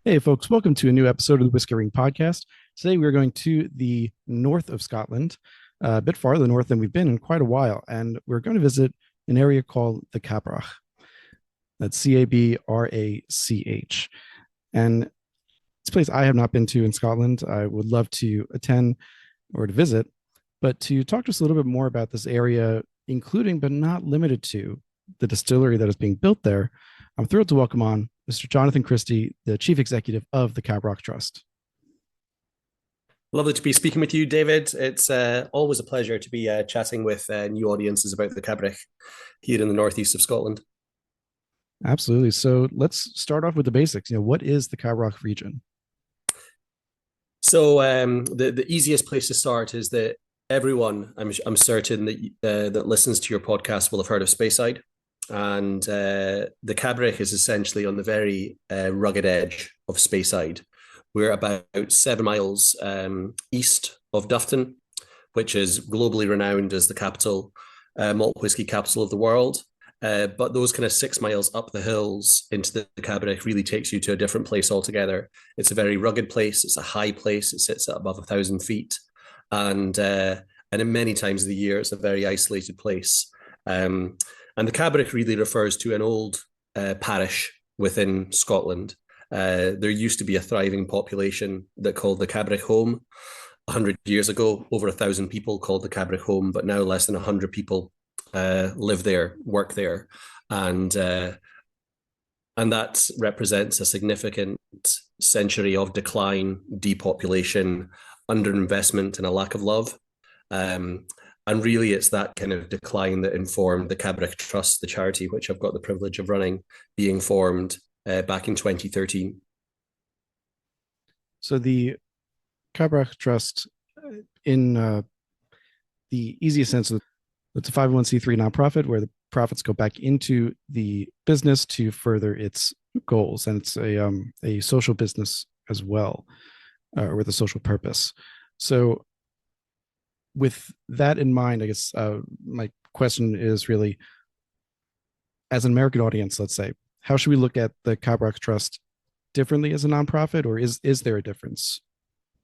Hey, folks, welcome to a new episode of the Whisker Ring podcast. Today, we're going to the north of Scotland, a bit farther north than we've been in quite a while, and we're going to visit an area called the Cabrach. That's Cabrach. And it's a place I have not been to in Scotland. I would love to attend or to visit, but to talk to us a little bit more about this area, including but not limited to the distillery that is being built there, I'm thrilled to welcome on Mr. Jonathan Christie, the Chief Executive of the Cabrach Trust. Lovely to be speaking with you, David. It's always a pleasure to be chatting with new audiences about the Cabrach here in the northeast of Scotland. Absolutely. So let's start off with the basics. What is the Cabrach region? So the easiest place to start is that everyone, I'm certain that listens to your podcast will have heard of Speyside, and the Cabrach is essentially on the very rugged edge of Speyside. We're about 7 miles east of Dufftown, which is globally renowned as the capital malt whiskey capital of the world. But those kind of 6 miles up the hills into the Cabrach really takes you to a different place altogether. It's a very rugged place. It's a high place. It sits at above 1,000 feet, and in many times of the year, it's a very isolated place. And the Cabrach really refers to an old parish within Scotland. There used to be a thriving population that called the Cabrach home. 100 years ago, over 1,000 people called the Cabrach home, but now less than 100 people live there, work there, and that represents a significant century of decline, depopulation, underinvestment, and a lack of love. And really, it's that kind of decline that informed the Cabrach Trust, the charity which I've got the privilege of running, being formed back in 2013. So the Cabrach Trust, in the easiest sense, it's a 501c3 nonprofit where the profits go back into the business to further its goals, and it's a social business as well, with a social purpose. So, with that in mind, I guess my question is really, as an American audience, let's say, how should we look at the Cabrach Trust differently as a nonprofit, or is there a difference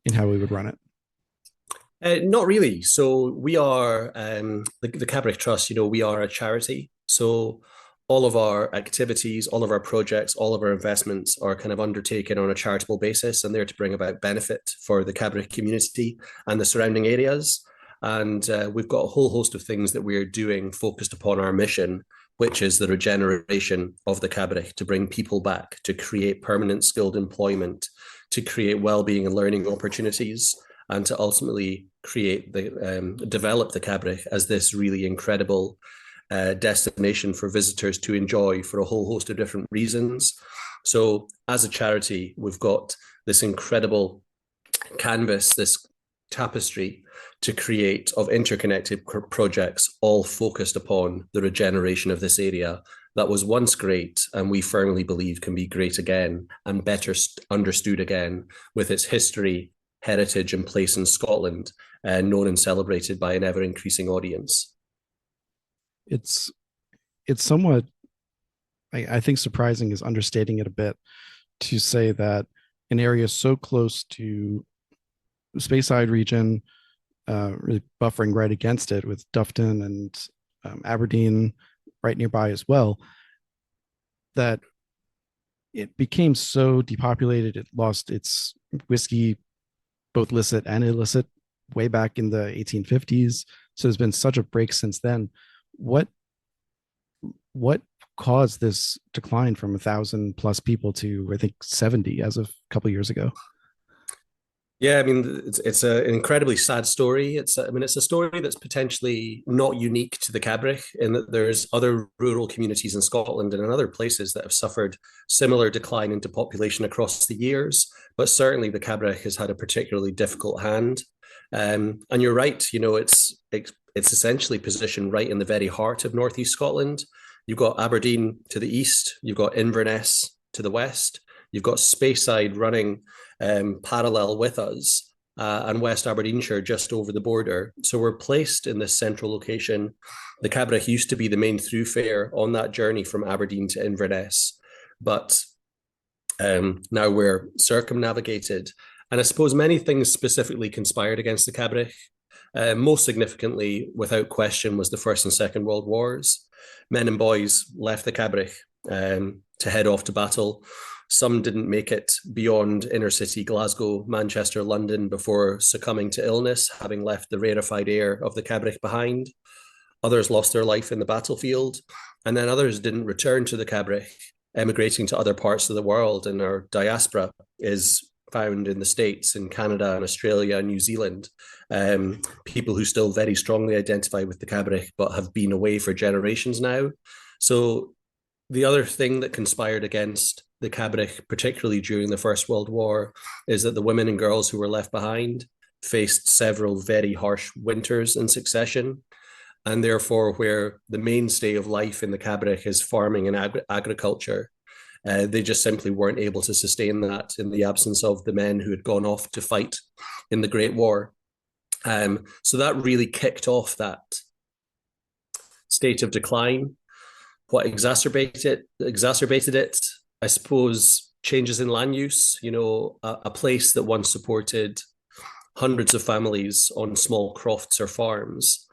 in how we would run it? Not really. So we are the Cabrach Trust. We are a charity. So all of our activities, all of our projects, all of our investments are kind of undertaken on a charitable basis, and they're to bring about benefit for the Cabrach community and the surrounding areas. And we've got a whole host of things that we're doing focused upon our mission, which is the regeneration of the Cabrach, to bring people back, to create permanent skilled employment, to create well-being and learning opportunities, and to ultimately develop the Cabrach as this really incredible destination for visitors to enjoy for a whole host of different reasons. So as a charity, we've got this incredible canvas, this tapestry to create of interconnected projects, all focused upon the regeneration of this area that was once great, and we firmly believe can be great again and better understood again, with its history, heritage, and place in Scotland, known and celebrated by an ever-increasing audience. It's somewhat, I think, surprising is understating it a bit to say that an area so close to the Speyside region, really buffering right against it with Dufftown and Aberdeen right nearby as well, that it became so depopulated. It lost its whiskey, both licit and illicit, way back in the 1850s. So there's been such a break since then. What caused this decline from 1,000 plus people to, I think, 70 as of a couple of years ago? Yeah, I mean, it's an incredibly sad story. It's a story that's potentially not unique to the Cabrach, in that there's other rural communities in Scotland and in other places that have suffered similar decline into population across the years. But certainly the Cabrach has had a particularly difficult hand. And you're right, it's essentially positioned right in the very heart of northeast Scotland. You've got Aberdeen to the east, you've got Inverness to the west, you've got Speyside running parallel with us, and West Aberdeenshire just over the border. So we're placed in this central location. The Cabrach used to be the main thoroughfare on that journey from Aberdeen to Inverness, but Now we're circumnavigated. And I suppose many things specifically conspired against the Cabrach. Most significantly, without question, was the First and Second World Wars. Men and boys left the Cabrach to head off to battle. Some didn't make it beyond inner city Glasgow, Manchester, London before succumbing to illness, having left the rarefied air of the Cabrach behind. Others lost their life in the battlefield, and then others didn't return to the Cabrach, emigrating to other parts of the world. And our diaspora is found in the States, in Canada, and Australia, and New Zealand. People who still very strongly identify with the Cabrach, but have been away for generations now. So the other thing that conspired against the Cabrach, particularly during the First World War, is that the women and girls who were left behind faced several very harsh winters in succession. And therefore, where the mainstay of life in the Cabrach is farming and agriculture, they just simply weren't able to sustain that in the absence of the men who had gone off to fight in the Great War. So that really kicked off that state of decline. What exacerbated it, I suppose, changes in land use. You know, a place that once supported hundreds of families on small crofts or farms,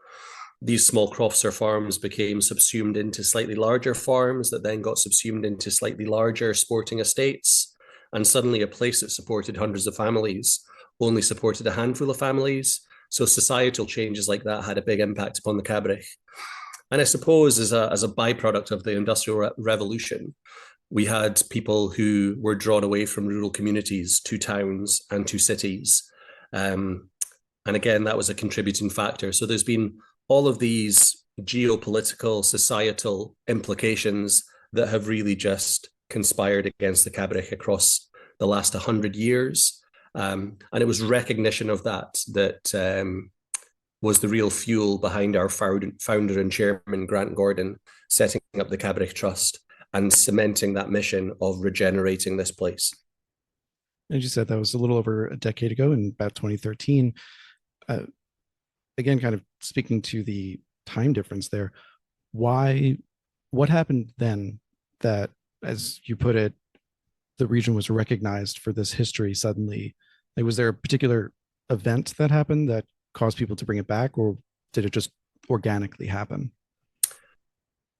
these small crofts or farms became subsumed into slightly larger farms that then got subsumed into slightly larger sporting estates. And suddenly a place that supported hundreds of families only supported a handful of families. So societal changes like that had a big impact upon the Cabrach. And I suppose as a byproduct of the Industrial Revolution, we had people who were drawn away from rural communities to towns and to cities. And again, that was a contributing factor. So there's been all of these geopolitical, societal implications that have really just conspired against the Cabrach across the last 100 years. And it was recognition of that was the real fuel behind our founder and chairman, Grant Gordon, setting up the Cabrach Trust and cementing that mission of regenerating this place. As you said, that was a little over a decade ago, in about 2013. Again, kind of speaking to the time difference there, what happened then that, as you put it, the region was recognized for this history suddenly? Like, was there a particular event that happened that caused people to bring it back, or did it just organically happen?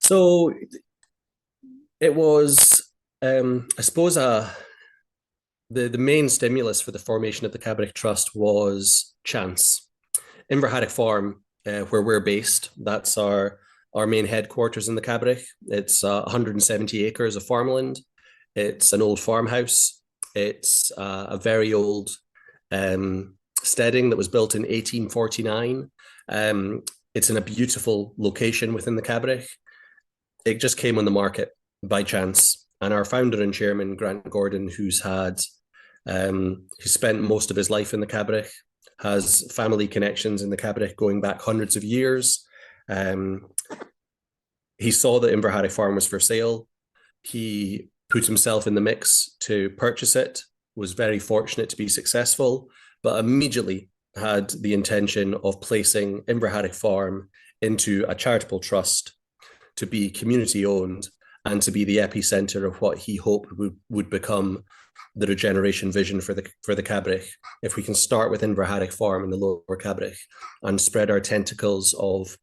So it was, I suppose, the main stimulus for the formation of the Cabrach Trust was chance. Inverhaddock Farm, where we're based, that's our main headquarters in the Cabrach. It's 170 acres of farmland. It's an old farmhouse. It's a very old steading that was built in 1849. It's in a beautiful location within the Cabrach. It just came on the market by chance. And our founder and chairman, Grant Gordon, who spent most of his life in the Cabrach, has family connections in the Cabrach going back hundreds of years. He saw that Inverhaddock Farm was for sale. He put himself in the mix to purchase it, was very fortunate to be successful, but immediately had the intention of placing Inverhaddock Farm into a charitable trust to be community owned and to be the epicenter of what he hoped would become the regeneration vision for the Cabrach. If we can start with Inverhaddock Farm in the Lower Cabrach and spread our tentacles of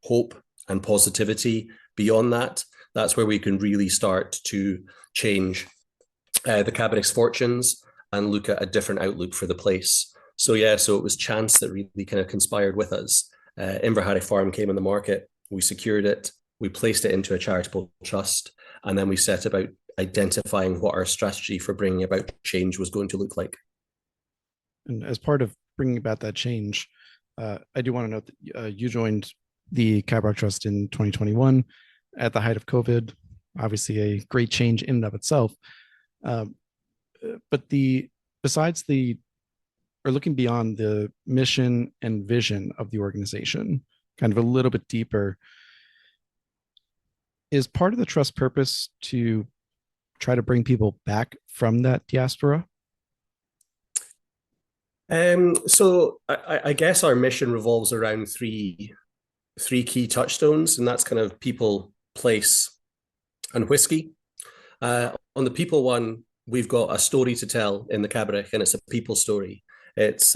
hope and positivity beyond that, that's where we can really start to change the Cabrach's fortunes and look at a different outlook for the place. So it was chance that really kind of conspired with us. Inverhaddock Farm came on the market, we secured it, we placed it into a charitable trust, and then we set about identifying what our strategy for bringing about change was going to look like. And as part of bringing about that change, I do want to note that you joined the Cabrach Trust in 2021 at the height of COVID, obviously a great change in and of itself. But looking beyond the mission and vision of the organization, kind of a little bit deeper, is part of the trust purpose to try to bring people back from that diaspora? So I guess our mission revolves around three key touchstones, and that's kind of people, place, and whiskey. On the people one, we've got a story to tell in the Cabrach, and it's a people story. It's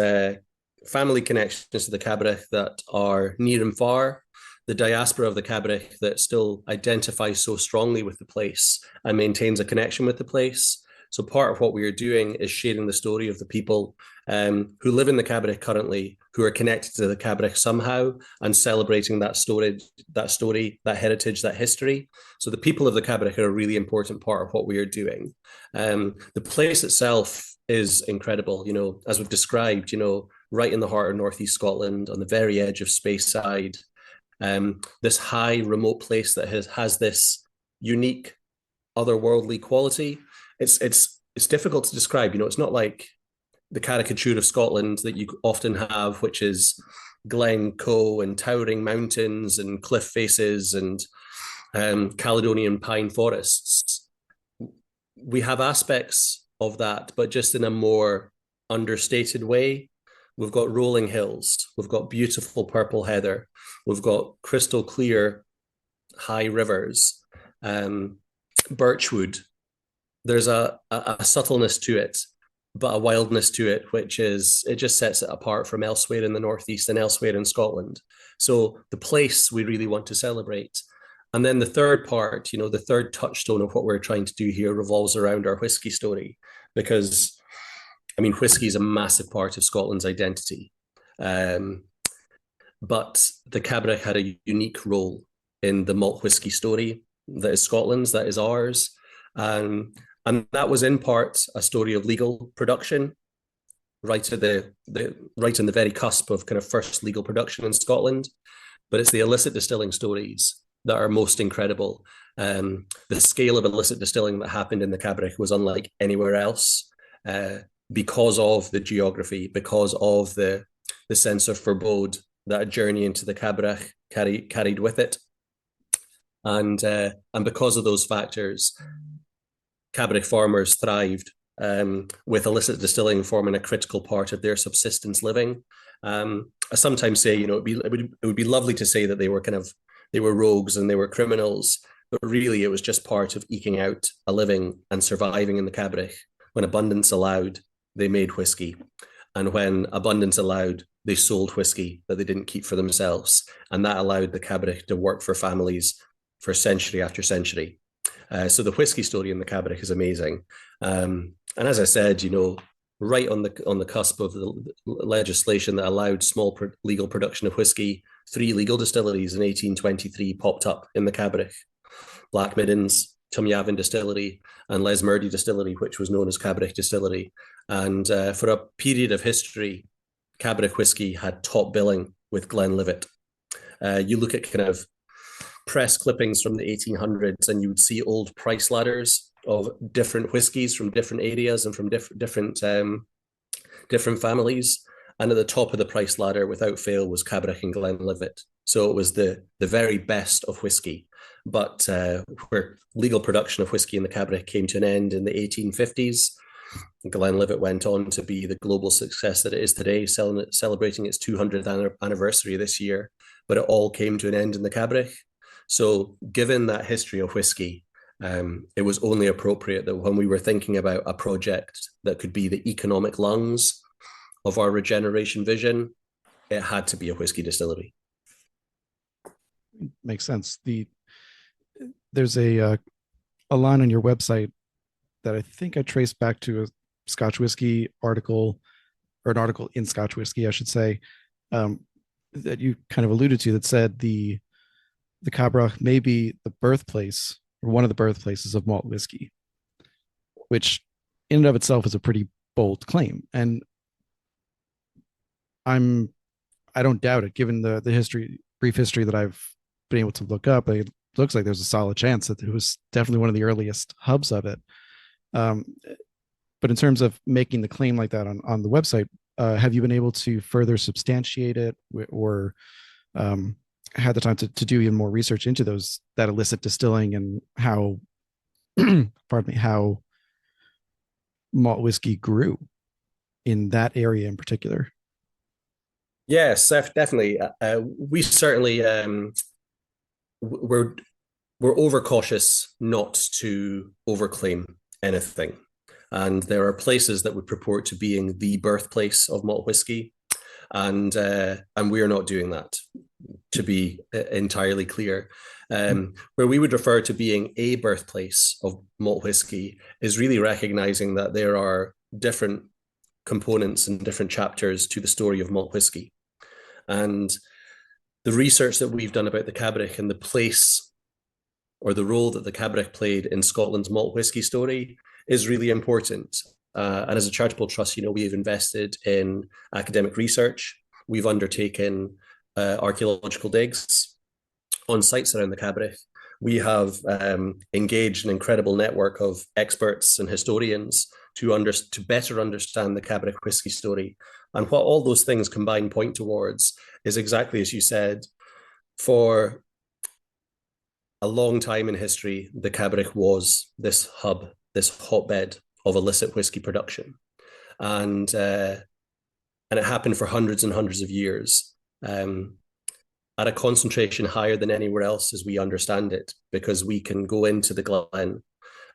family connections to the Cabrach that are near and far, the diaspora of the Cabrach that still identifies so strongly with the place and maintains a connection with the place. So part of what we are doing is sharing the story of the people who live in the Cabrach currently, who are connected to the Cabrach somehow, and celebrating that story, that heritage, that history. So the people of the Cabrach are a really important part of what we are doing. The place itself is incredible, as we've described, right in the heart of Northeast Scotland, on the very edge of Speyside. This high, remote place that has this unique, otherworldly quality. It's difficult to describe. It's not like the caricature of Scotland that you often have, which is Glencoe and towering mountains and cliff faces and Caledonian pine forests. We have aspects of that, but just in a more understated way. We've got rolling hills. We've got beautiful purple heather. We've got crystal clear high rivers, birchwood. There's a subtleness to it, but a wildness to it, it just sets it apart from elsewhere in the Northeast and elsewhere in Scotland. So the place we really want to celebrate. And then the third part, the third touchstone of what we're trying to do here revolves around our whisky story, because whisky is a massive part of Scotland's identity. But the Cabrach had a unique role in the malt whisky story that is Scotland's, that is ours. And that was in part a story of legal production, right at right on the very cusp of kind of first legal production in Scotland. But it's the illicit distilling stories that are most incredible. The scale of illicit distilling that happened in the Cabrach was unlike anywhere else, because of the geography, because of the sense of forebode that a journey into the Cabrach carried with it. And because of those factors, Cabrach farmers thrived, with illicit distilling forming a critical part of their subsistence living. I sometimes say, it would be lovely to say that they were rogues and they were criminals, but really it was just part of eking out a living and surviving in the Cabrach. When abundance allowed, they made whisky. And when abundance allowed, they sold whisky that they didn't keep for themselves. And that allowed the Cabrach to work for families for century after century. So the whisky story in the Cabrach is amazing. And as I said, right on the cusp of the legislation that allowed small legal production of whisky, 3 legal distilleries in 1823 popped up in the Cabrach: Black Middens, Tumyavin Distillery, and Lesmurdy Distillery, which was known as Cabrach Distillery. And for a period of history, Cabrach whisky had top billing with Glenlivet. You look at kind of press clippings from the 1800s, and you would see old price ladders of different whiskies from different areas and from different families. And at the top of the price ladder, without fail, was Cabrach and Glenlivet. So it was the very best of whiskey. But where legal production of whiskey in the Cabrach came to an end in the 1850s, Glenlivet went on to be the global success that it is today, celebrating its 200th anniversary this year. But it all came to an end in the Cabrach. So given that history of whiskey, it was only appropriate that when we were thinking about a project that could be the economic lungs of our regeneration vision, it had to be a whiskey distillery. Makes sense. There's a line on your website that I think I traced back to a Scotch whiskey article, or an article in Scotch whiskey, I should say, that you kind of alluded to, that said the Cabrach may be the birthplace, or one of the birthplaces of malt whiskey, which in and of itself is a pretty bold claim. And I don't doubt it, given the brief history that I've been able to look up. It looks like there's a solid chance that it was definitely one of the earliest hubs of it. But in terms of making the claim like that on the website, have you been able to further substantiate it, or had the time to do even more research into that illicit distilling and how, pardon me, how malt whiskey grew in that area in particular? Yes, definitely. We certainly we're overcautious not to overclaim anything. And there are places that would purport to being the birthplace of malt whiskey, and we are not doing that, to be entirely clear. Where we would refer to being a birthplace of malt whiskey is really recognizing that there are different components and different chapters to the story of malt whiskey. And the research that we've done about the Cabrach and the place or the role that the Cabrach played in Scotland's malt whiskey story is really important. And as a charitable trust, we've invested in academic research. We've undertaken archaeological digs on sites around the Cabrach. We have engaged an incredible network of experts and historians to better understand the Cabrach whiskey story. And what all those things combined point towards is exactly as you said. For a long time in history, the Cabrach was this hub, this hotbed of illicit whiskey production. And it happened for hundreds and hundreds of years, at a concentration higher than anywhere else as we understand it, because we can go into the Glen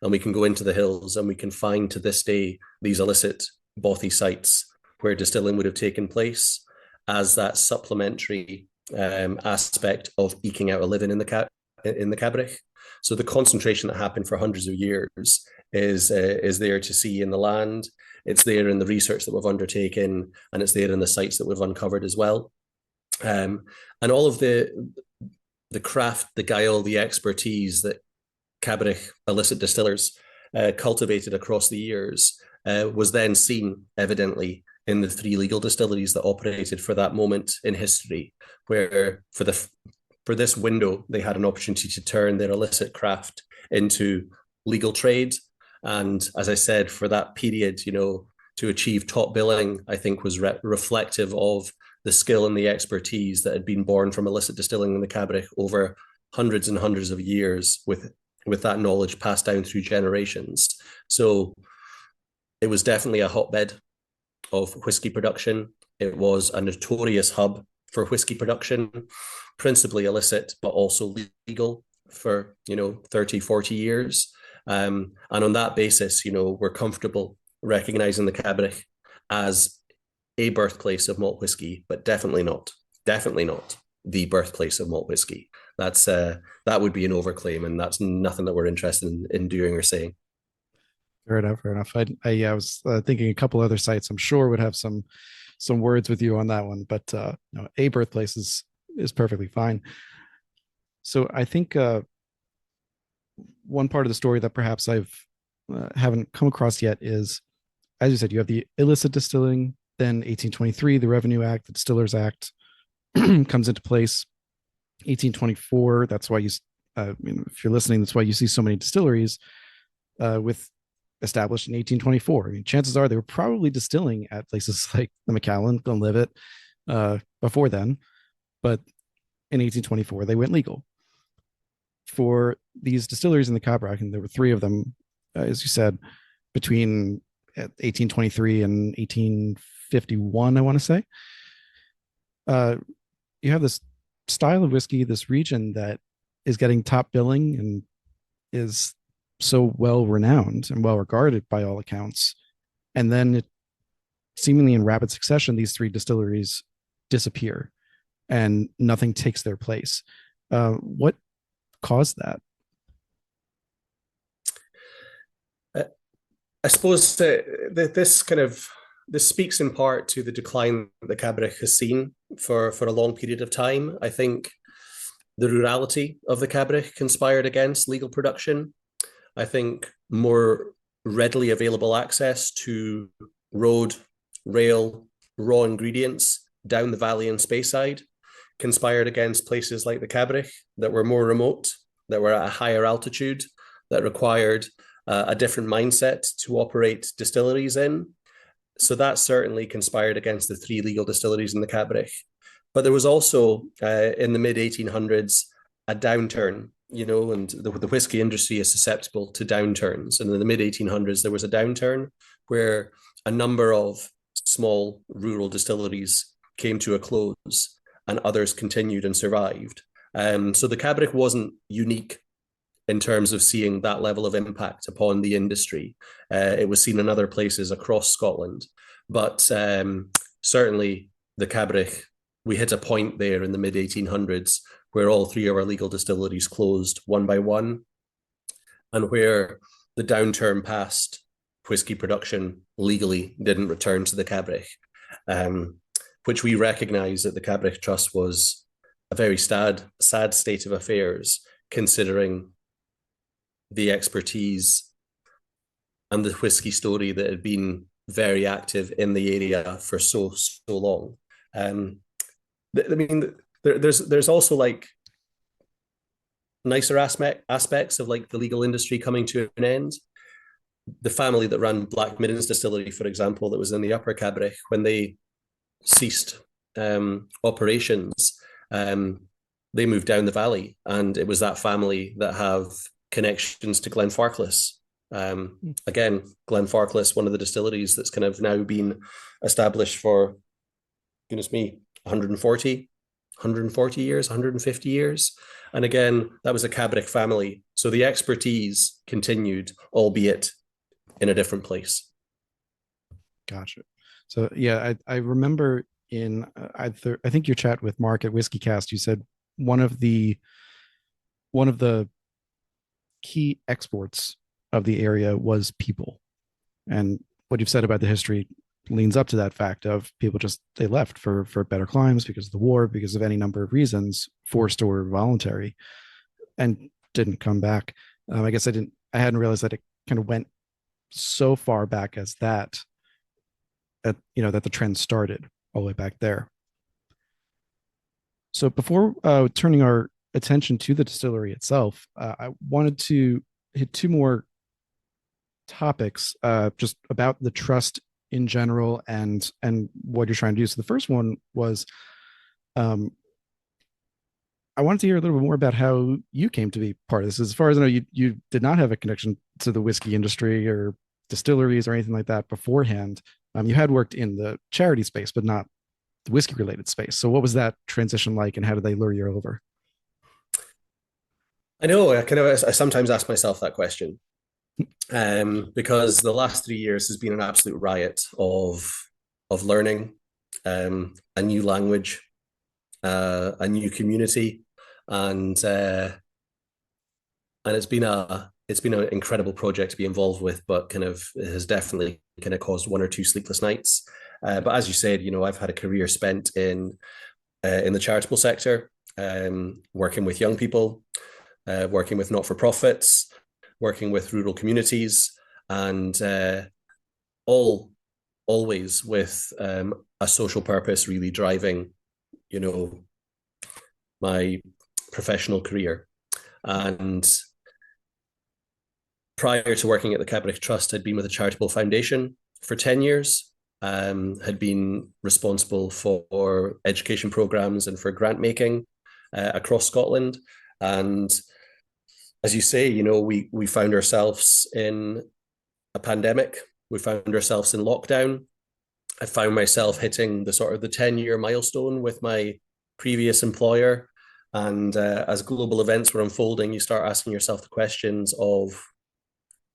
and we can go into the hills and we can find to this day these illicit bothy sites where distilling would have taken place as that supplementary aspect of eking out a living in the Cabrach. So the concentration that happened for hundreds of years is there to see in the land. It's there in the research that we've undertaken, and it's there in the sites that we've uncovered as well. And all of the craft, the guile, the expertise that Cabrach illicit distillers cultivated across the years was then seen evidently in the 3 legal distilleries that operated for that moment in history, where for this window they had an opportunity to turn their illicit craft into legal trade. And as I said, for that period, to achieve top billing, I think was reflective of the skill and the expertise that had been born from illicit distilling in the Cabrach over hundreds and hundreds of years, with that knowledge passed down through generations. So it was definitely a hotbed of whiskey production. It was a notorious hub for whiskey production, principally illicit, but also legal for, 30, 40 years. And on that basis, we're comfortable recognizing the Cabrach as a birthplace of malt whiskey, but definitely not the birthplace of malt whiskey. That would be an overclaim, and that's nothing that we're interested in doing or saying. Fair enough. Fair enough. I was thinking a couple other sites I'm sure would have some words with you on that one, but no, a birthplace is perfectly fine. So I think one part of the story that perhaps I've haven't come across yet is, as you said, you have the illicit distilling, then 1823, the Revenue Act, the Distillers Act comes into place. 1824, that's why if you're listening, that's why you see so many distilleries with established in 1824. I mean, chances are they were probably distilling at places like the Macallan, Glenlivet before then, but in 1824 they went legal. For these distilleries in the Cabrach, and there were 3 of them, as you said, between 1823 and 1851, I want to say. You have this style of whiskey, this region that is getting top billing and is so well renowned and well regarded by all accounts. And then seemingly in rapid succession, these 3 distilleries disappear and nothing takes their place. What caused that? I suppose this speaks in part to the decline that the Cabrach has seen for a long period of time. I think the rurality of the Cabrach conspired against legal production. I think more readily available access to road, rail, raw ingredients down the valley in Speyside conspired against places like the Cabrach that were more remote, that were at a higher altitude, that required a different mindset to operate distilleries in. So that certainly conspired against the 3 legal distilleries in the Cabrach. But there was also, in the mid-1800s, a downturn, and the whiskey industry is susceptible to downturns. And in the mid-1800s, there was a downturn where a number of small rural distilleries came to a close and others continued and survived. So the Cabrach wasn't unique in terms of seeing that level of impact upon the industry. It was seen in other places across Scotland, but certainly the Cabrach, we hit a point there in the mid 1800s where all three of our legal distilleries closed one by one, and where the downturn past whiskey production legally didn't return to the Cabrach, which we recognise that the Cabrach Trust was a very sad state of affairs, considering the expertise and the whiskey story that had been very active in the area for so long. I mean, there's also like nicer aspects of like the legal industry coming to an end. The family that ran Black Middens Distillery, for example, that was in the Upper Cabrach, when they ceased operations, they moved down the valley, and it was that family that have connections to Glenfarclas. Again, Glenfarclas, one of the distilleries that's kind of now been established for, goodness me, 140 years, 150 years. And again, that was a Cabrach family. So the expertise continued, albeit in a different place. Gotcha. So yeah, I remember in I think your chat with Mark at Whiskey Cast, you said one of the key exports of the area was people, and what you've said about the history leans up to that fact of people just they left for better climes because of the war, because of any number of reasons, forced or voluntary, and didn't come back. I guess I hadn't realized that it kind of went so far back as that that the trend started all the way back there. So before turning our attention to the distillery itself, I wanted to hit two more topics just about the trust in general and what you're trying to do. So the first one was I wanted to hear a little bit more about how you came to be part of this. As far as I know, you did not have a connection to the whiskey industry or distilleries or anything like that beforehand. You had worked in the charity space, but not the whiskey related space. So what was that transition like, and how did they lure you over? I know I sometimes ask myself that question, because the last 3 years has been an absolute riot of learning, a new language, a new community, and it's been an incredible project to be involved with, but kind of it has definitely kind of caused one or two sleepless nights. But as you said, I've had a career spent in the charitable sector, working with young people, working with not-for-profits, working with rural communities, and always with a social purpose really driving, my professional career. And prior to working at the Cabrach Trust, I'd been with a charitable foundation for 10 years, had been responsible for education programs and for grant making across Scotland. And as you say, we found ourselves in a pandemic. We found ourselves in lockdown. I found myself hitting the 10-year milestone with my previous employer. And as global events were unfolding, you start asking yourself the questions of,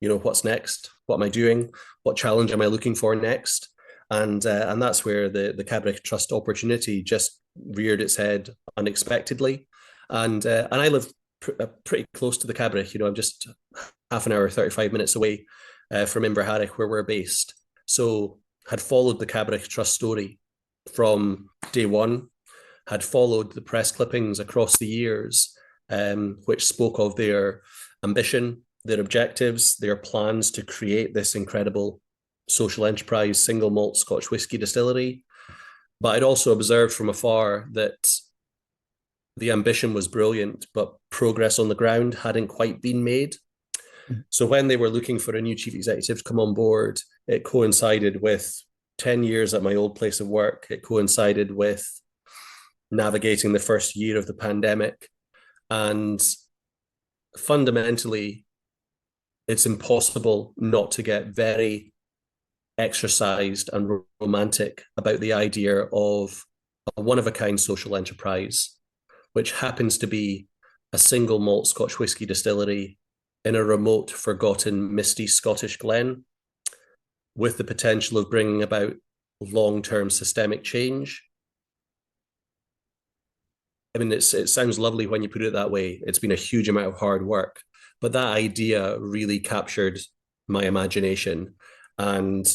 what's next? What am I doing? What challenge am I looking for next? And that's where the Cabrach Trust opportunity just reared its head unexpectedly. And I live pretty close to the Cabrach. I'm just half an hour, 35 minutes away from Inverharrick, where we're based. So had followed the Cabrach Trust story from day one, had followed the press clippings across the years, which spoke of their ambition, their objectives, their plans to create this incredible social enterprise single malt Scotch whisky distillery. But I'd also observed from afar that the ambition was brilliant, but progress on the ground hadn't quite been made. So when they were looking for a new chief executive to come on board, it coincided with 10 years at my old place of work. It coincided with navigating the first year of the pandemic. And fundamentally, it's impossible not to get very exercised and romantic about the idea of a one-of-a-kind social enterprise, which happens to be a single malt Scotch whisky distillery in a remote, forgotten, misty Scottish glen, with the potential of bringing about long-term systemic change. I mean, it sounds lovely when you put it that way. It's been a huge amount of hard work, but that idea really captured my imagination, and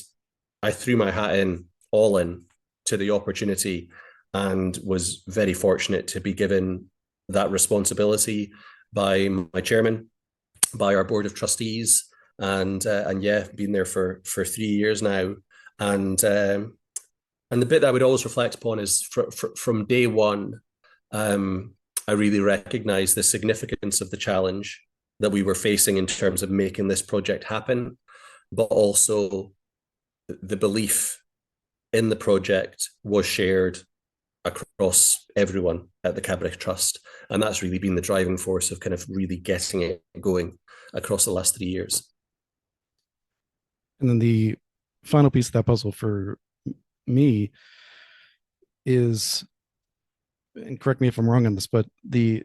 I threw my hat in, all in, to the opportunity, and was very fortunate to be given that responsibility by my chairman, by our board of trustees, and yeah, been there for 3 years now, and the bit that I would always reflect upon is from day one. I really recognize the significance of the challenge that we were facing in terms of making this project happen, but also the belief in the project was shared across everyone at the Cabrach Trust. And that's really been the driving force of kind of really getting it going across the last 3 years. And then the final piece of that puzzle for me is, and correct me if I'm wrong on this, but the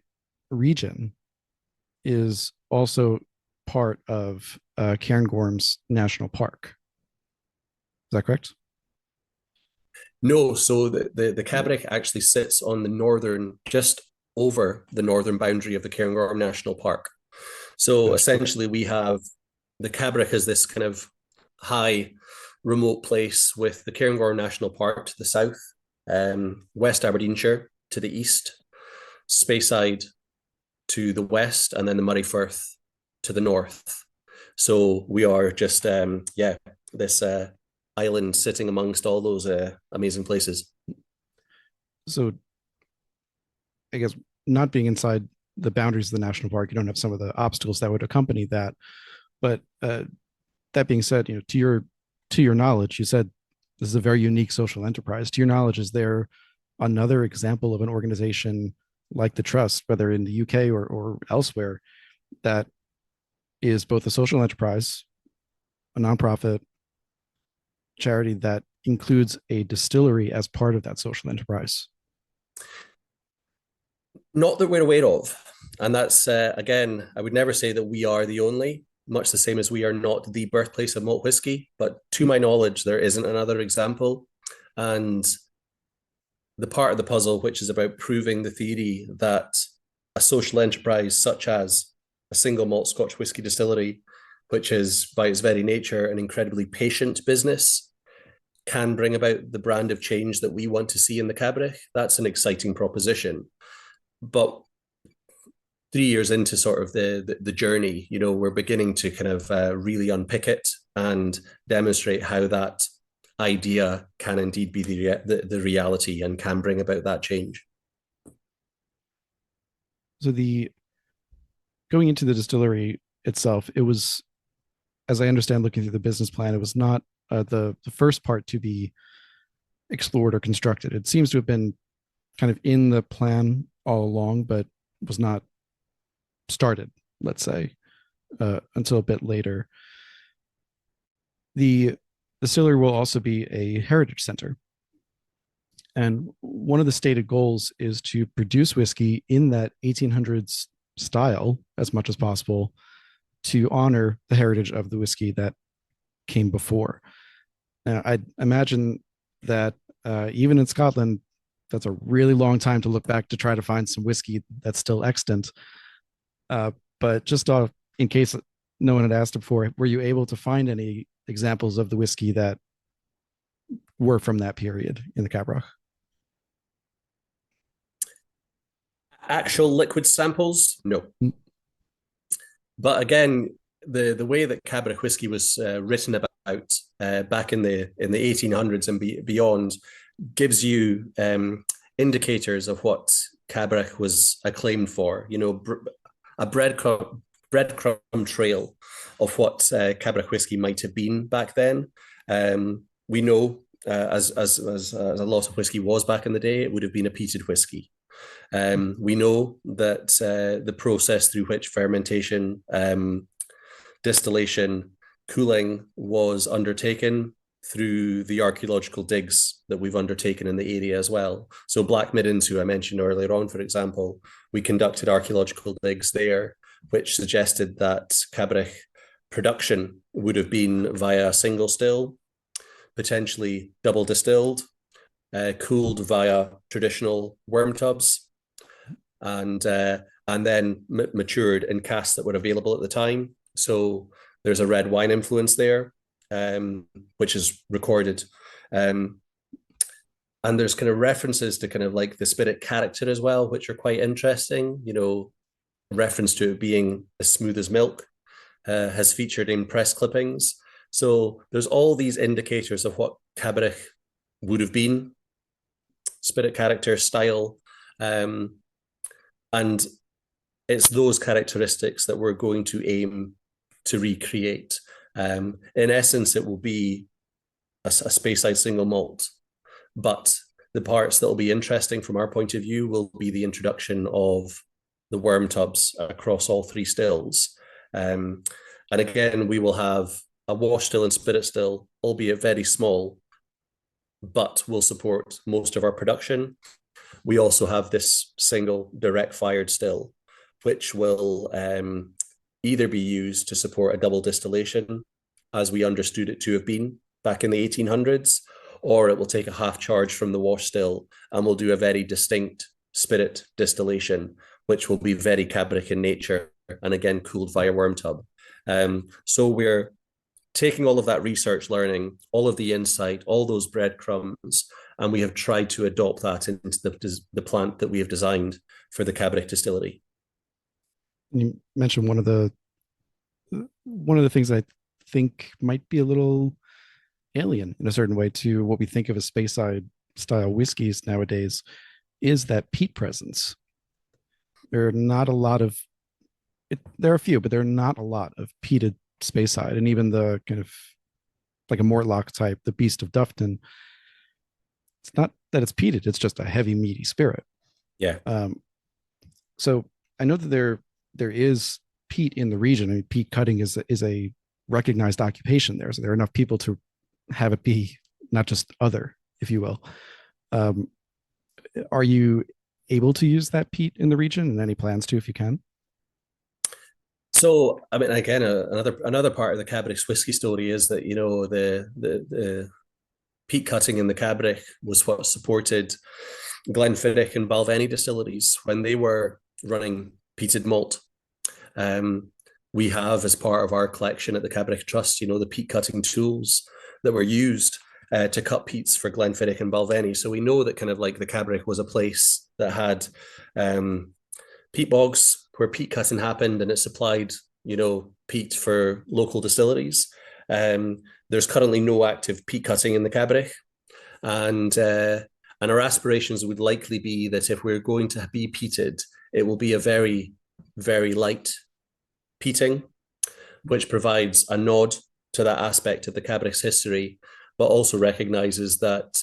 region is also part of Cairngorms National Park. Is that correct? No, so the Cabrach actually sits on the northern, just over the northern boundary of the Cairngorm National Park. So essentially, we have the Cabrach as this kind of high, remote place with the Cairngorm National Park to the south, West Aberdeenshire to the east, Speyside to the west, and then the Murray Firth to the north. So we are just this island sitting amongst all those amazing places. So I guess not being inside the boundaries of the national park, you don't have some of the obstacles that would accompany that. But that being said, to your knowledge, you said this is a very unique social enterprise. To your knowledge, is there another example of an organization like the Trust, whether in the UK or elsewhere, that is both a social enterprise, a nonprofit charity that includes a distillery as part of that social enterprise? Not that we're aware of. And that's, again, I would never say that we are the only, much the same as we are not the birthplace of malt whisky. But to my knowledge, there isn't another example. And the part of the puzzle, which is about proving the theory that a social enterprise such as a single malt Scotch whisky distillery, which is by its very nature an incredibly patient business, can bring about the brand of change that we want to see in the Cabrach. That's an exciting proposition. But 3 years into sort of the journey, we're beginning to kind of really unpick it and demonstrate how that idea can indeed be the reality and can bring about that change. So going into the distillery itself, it was, as I understand, looking through the business plan, it was not the first part to be explored or constructed. It seems to have been kind of in the plan all along, but was not started, let's say, until a bit later. The distillery will also be a heritage center. And one of the stated goals is to produce whiskey in that 1800s style as much as possible to honor the heritage of the whiskey that came before. I imagine that even in Scotland, that's a really long time to look back to try to find some whiskey that's still extant. But just in case no one had asked before, were you able to find any examples of the whiskey that were from that period in the Cabrach? Actual liquid samples? No. But again, the way that Cabrach whiskey was written about back in the 1800s and beyond gives you indicators of what Cabrach was acclaimed for. A breadcrumb trail of what Cabrach whiskey might have been back then. We know, as a lot of whiskey was back in the day, it would have been a peated whiskey. We know that the process through which fermentation, distillation, cooling was undertaken through the archaeological digs that we've undertaken in the area as well. So Black Middens, who I mentioned earlier on, for example, we conducted archaeological digs there, which suggested that Cabrach production would have been via a single still, potentially double distilled, cooled via traditional worm tubs, and then matured in casks that were available at the time. So there's a red wine influence there, which is recorded. And there's kind of references to kind of like the spirit character as well, which are quite interesting. You know, reference to it being as smooth as milk has featured in press clippings. So there's all these indicators of what Cabrach would have been, spirit character, style, and it's those characteristics that we're going to aim to recreate. In essence, it will be a Speyside single malt, but the parts that will be interesting from our point of view will be the introduction of the worm tubs across all three stills. And again, we will have a wash still and spirit still, albeit very small, but will support most of our production. We also have this single direct fired still, which will either be used to support a double distillation, as we understood it to have been back in the 1800s, or it will take a half charge from the wash still and will do a very distinct spirit distillation, which will be very Cabrach in nature and again cooled via worm tub. So we're taking all of that research learning, all of the insight, all those breadcrumbs, and we have tried to adopt that into the plant that we have designed for the Cabrach distillery. You mentioned one of the things I think might be a little alien in a certain way to what we think of as Speyside style whiskeys nowadays is that peat presence. There are not a lot of there are a few, but there are not a lot of peated Speyside, and even the kind of like a Mortlock type, the Beast of Dufftown. It's not that it's peated; it's just a heavy, meaty spirit. Yeah. So I know that there is peat in the region. I mean, peat cutting is a recognized occupation there. So there are enough people to have it be not just other, if you will. Are you able to use that peat in the region, and any plans to, if you can? So, I mean, again, another part of the Cabrach whiskey story is that, you know, the peat cutting in the Cabrach was what supported Glenfiddich and Balvenie distilleries when they were running peated malt. We have, as part of our collection at the Cabrach Trust, you know, the peat cutting tools that were used to cut peats for Glenfiddich and Balvenie. So we know that kind of like the Cabrach was a place that had peat bogs where peat cutting happened, and it supplied, you know, peat for local distilleries. There's currently no active peat cutting in the Cabrach, and our aspirations would likely be that if we're going to be peated, it will be a very, very light peating, which provides a nod to that aspect of the Cabrach's history, but also recognizes that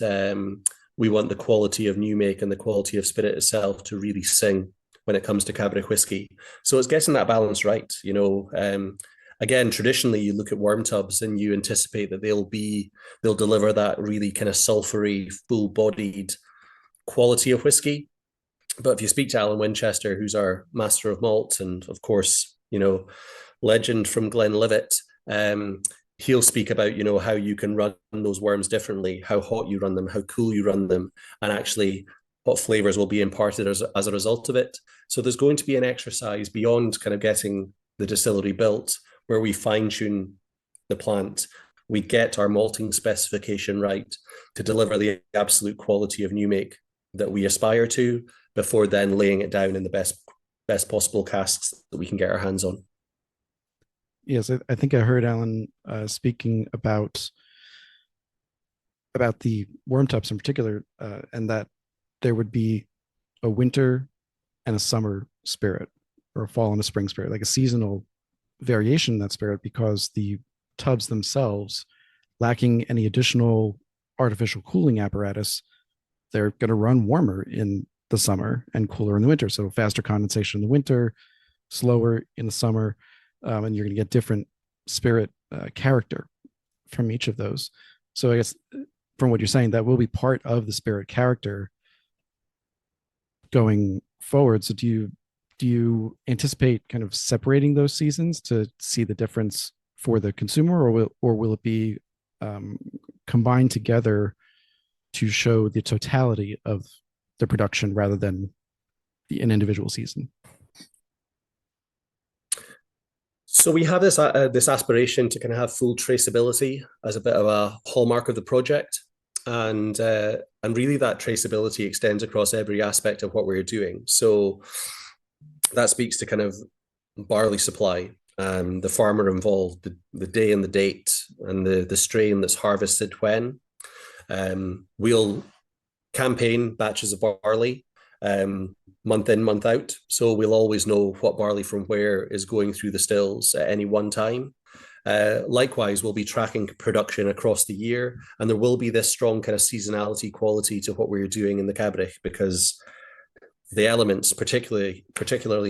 we want the quality of new make and the quality of spirit itself to really sing when it comes to Cabrach whiskey. So it's getting that balance right. You know, again, traditionally you look at worm tubs and you anticipate that they'll deliver that really kind of sulfury, full-bodied quality of whiskey. But if you speak to Alan Winchester, who's our master of malt, and of course, you know, legend from Glenlivet, he'll speak about, you know, how you can run those worms differently, how hot you run them, how cool you run them, and actually what flavors will be imparted as a result of it. So there's going to be an exercise beyond kind of getting the distillery built where we fine tune the plant. We get our malting specification right to deliver the absolute quality of new make that we aspire to, before then laying it down in the best possible casks that we can get our hands on. Yes, I think I heard Alan speaking about the worm tubs in particular, and that there would be a winter and a summer spirit, or a fall and a spring spirit, like a seasonal variation in that spirit, because the tubs themselves, lacking any additional artificial cooling apparatus, they're going to run warmer in the summer and cooler in the winter. So faster condensation in the winter, slower in the summer, and you're going to get different spirit character from each of those. So I guess from what you're saying, that will be part of the spirit character going forward. So do you anticipate kind of separating those seasons to see the difference for the consumer, or will it be um, combined together to show the totality of the production rather than an individual season? So we have this aspiration to kind of have full traceability as a bit of a hallmark of the project, and really that traceability extends across every aspect of what we're doing. So that speaks to kind of barley supply, the farmer involved, the day and the date, and the strain that's harvested when. We'll campaign batches of barley month in, month out. So we'll always know what barley from where is going through the stills at any one time. Likewise, we'll be tracking production across the year, and there will be this strong kind of seasonality quality to what we're doing in the Cabrach, because the elements, particularly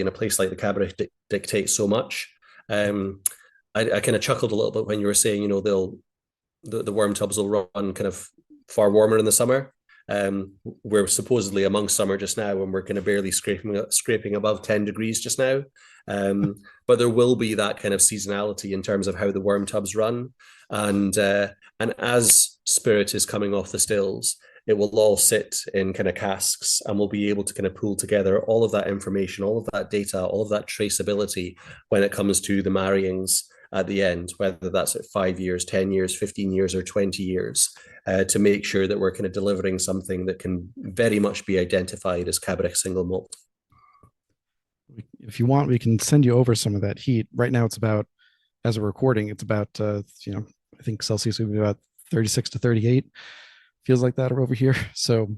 in a place like the Cabrach, dictate so much. I kind of chuckled a little bit when you were saying, the worm tubs will run kind of far warmer in the summer. We're supposedly amongst summer just now, and we're kind of barely scraping above 10 degrees just now. But there will be that kind of seasonality in terms of how the worm tubs run, and as spirit is coming off the stills, it will all sit in kind of casks, and we'll be able to kind of pull together all of that information, all of that data, all of that traceability when it comes to the marryings at the end, whether that's at 5 years, 10 years, 15 years, or 20 years, to make sure that we're kind of delivering something that can very much be identified as Cabrach single malt. If you want, we can send you over some of that heat. Right now, it's about, as a recording, it's about, I think Celsius would be about 36 to 38. Feels like that over here. So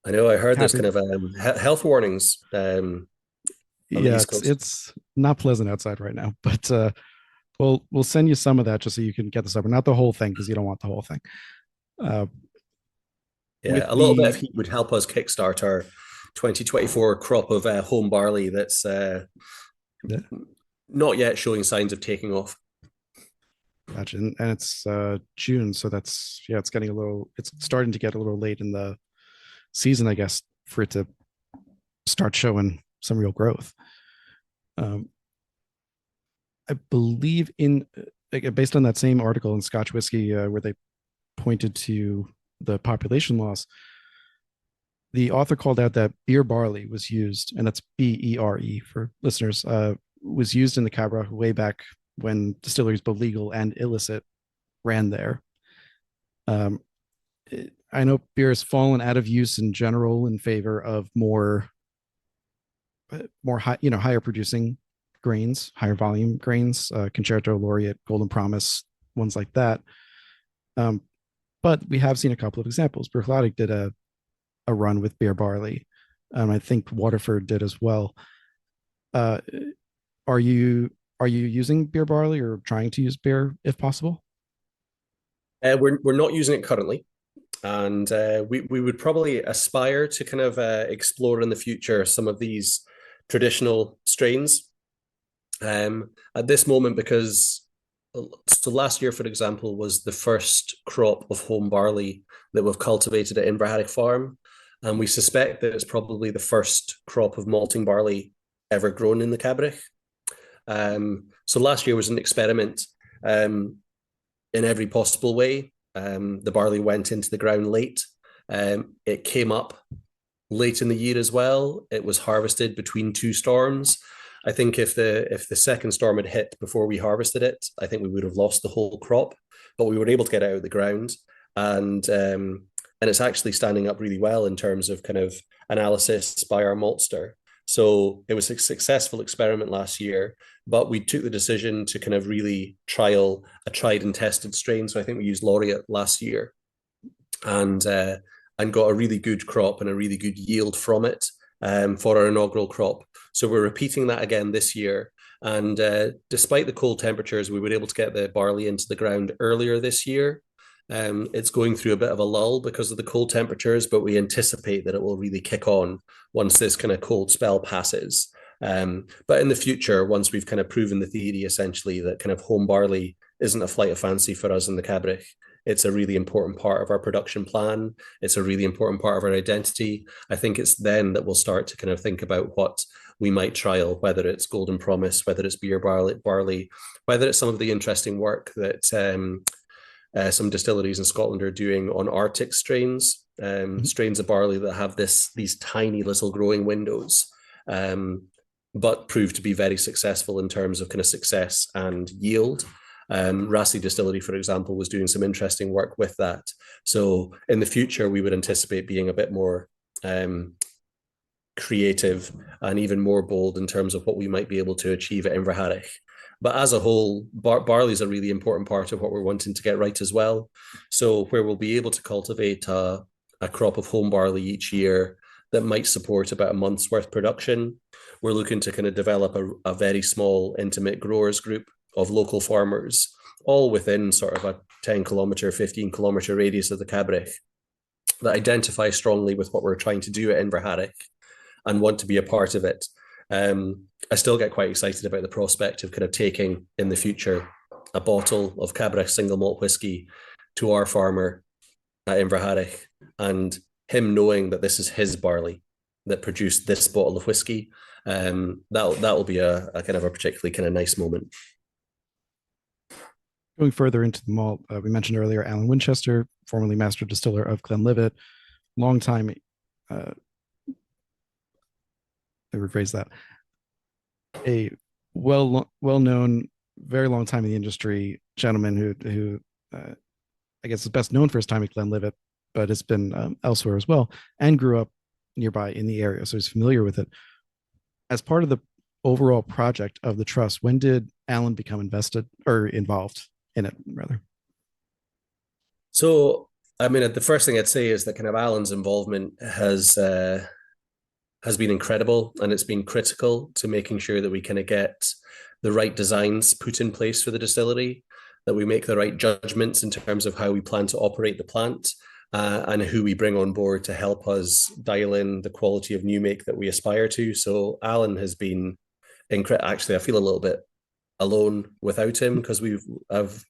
I know I heard there's happy. kind of health warnings on the Yeah, East it's Coast. it's not pleasant outside right now, but we'll send you some of that just so you can get this over. Not the whole thing because you don't want the whole thing. Uh, Yeah, with a little bit of the heat would help us kickstart our 2024 crop of home barley that's the not yet showing signs of taking off. Gotcha. And it's June, so that's yeah, it's starting to get a little late in the season, I guess, for it to start showing some real growth. Um, I believe in based on that same article in Scotch Whiskey where they pointed to the population loss, the author called out that beer barley was used, and that's BERE for listeners, was used in the Cabrach way back when distilleries, both legal and illicit, ran there. Um, I know beer has fallen out of use in general in favor of more high, higher producing grains, higher volume grains, Concerto, Laureate, Golden Promise, ones like that. Um, but we have seen a couple of examples. Bruichladdich did a run with beer barley. I think Waterford did as well. Uh, are you using beer barley or trying to use beer if possible? We're not using it currently, and we would probably aspire to kind of explore in the future some of these traditional strains. At this moment, because so last year, for example, was the first crop of home barley that we've cultivated at Inverhaddock Farm, and we suspect that it's probably the first crop of malting barley ever grown in the Cabrach. So last year was an experiment in every possible way. The barley went into the ground late. It came up late in the year as well. It was harvested between two storms. I think if the second storm had hit before we harvested it, I think we would have lost the whole crop. But we were able to get it out of the ground, and it's actually standing up really well in terms of kind of analysis by our maltster. So it was a successful experiment last year, but we took the decision to kind of really trial a tried and tested strain. So I think we used Laureate last year, and got a really good crop and a really good yield from it for our inaugural crop. So we're repeating that again this year. And despite the cold temperatures, we were able to get the barley into the ground earlier this year. It's going through a bit of a lull because of the cold temperatures, but we anticipate that it will really kick on once this kind of cold spell passes. But in the future, once we've kind of proven the theory essentially that kind of home barley isn't a flight of fancy for us in the Cabrach, It's a really important part of our production plan. It's a really important part of our identity. I think it's then that we'll start to kind of think about what we might trial, whether it's Golden Promise, whether it's beer barley, whether it's some of the interesting work that some distilleries in Scotland are doing on Arctic strains, strains of barley that have these tiny little growing windows, but prove to be very successful in terms of kind of success and yield. Rassi Distillery, for example, was doing some interesting work with that. So in the future, we would anticipate being a bit more creative and even more bold in terms of what we might be able to achieve at Inverharich. But as a whole, barley is a really important part of what we're wanting to get right as well. So where we'll be able to cultivate a crop of home barley each year that might support about a month's worth production, we're looking to kind of develop a very small, intimate growers group of local farmers, all within sort of a 10-kilometre, 15-kilometre radius of the Cabrach, that identify strongly with what we're trying to do at Inverharich and want to be a part of it. I still get quite excited about the prospect of kind of taking in the future a bottle of Cabrach single malt whiskey to our farmer at Inverharich, and him knowing that this is his barley that produced this bottle of whiskey. That'll be a kind of a particularly kind of nice moment. Going further into the malt, we mentioned earlier Alan Winchester, formerly master distiller of Glenlivet, long time. I rephrase that. A well-known, very long time in the industry gentleman who I guess is best known for his time at Glenlivet, but has been elsewhere as well, and grew up nearby in the area, so he's familiar with it. As part of the overall project of the trust, when did Alan become invested or involved in it, rather? So, I mean, the first thing I'd say is that kind of Alan's involvement has been incredible, and it's been critical to making sure that we kind of get the right designs put in place for the distillery, that we make the right judgments in terms of how we plan to operate the plant, and who we bring on board to help us dial in the quality of new make that we aspire to. So Alan has been incredible. Actually, I feel a little bit alone without him, because I've